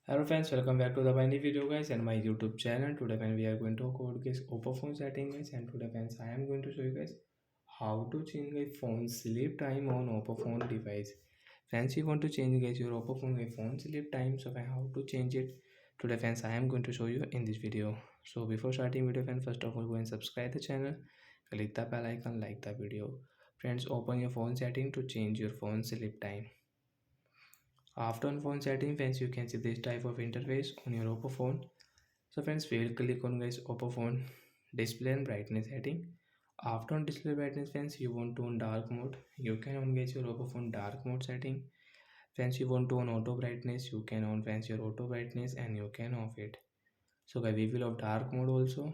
Hello friends, welcome back to the Bindy video guys and my YouTube channel. Today when we are going to talk about guys oppo phone setting guys, and today friends I am going to show you guys how to change a phone sleep time on oppo phone device. Friends, you want to change guys your oppo phone sleep time, so how to change it today friends I am going to show you in this video. So before starting video friends, first of all go and subscribe the channel, click the bell icon, like the video. Friends, open your phone setting to change your phone sleep time. After on phone setting friends, you can see this type of interface on your oppo phone. So friends, we will click on guys oppo phone display and brightness setting. After on display brightness friends, you want to on dark mode, you can on guys your oppo phone dark mode setting. Friends, you want to on auto brightness, you can on friends your auto brightness and you can off it. So guys, we will have dark mode also.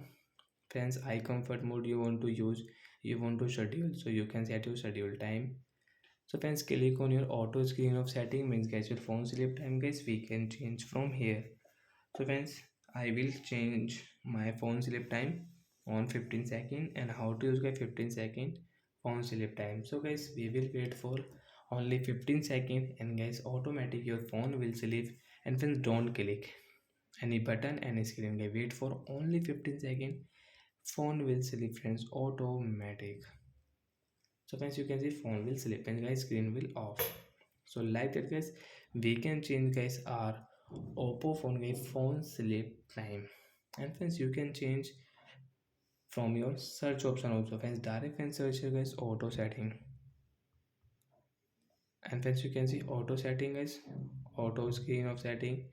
Friends, eye comfort mode you want to use, you want to schedule, so you can set your schedule time. So friends, click on your auto screen of setting, means guys your phone sleep time guys we can change from here. So friends, I will change my phone sleep time on 15 second, and how to use guys 15-second phone sleep time. So guys, we will wait for only 15 second and guys automatic your phone will sleep. And friends, don't click any button, any screen guys, wait for only 15 second, phone will sleep friends, automatic. So guys, you can see phone will sleep and guys screen will off. So like that guys, we can change guys our oppo phone guys phone sleep time. And friends, you can change from your search option also friends. Direct friends, search here guys auto setting. And friends, you can see auto setting guys, auto screen of setting.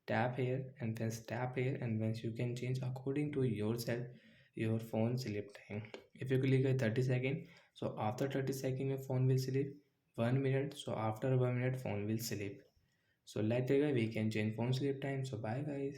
Tap here and then tap here, and once you can change according to yourself your phone sleep time. If you click at 30 second, so after 30 second your phone will sleep. 1 minute, so after 1 minute phone will sleep. So like that we can change phone sleep time. So bye guys.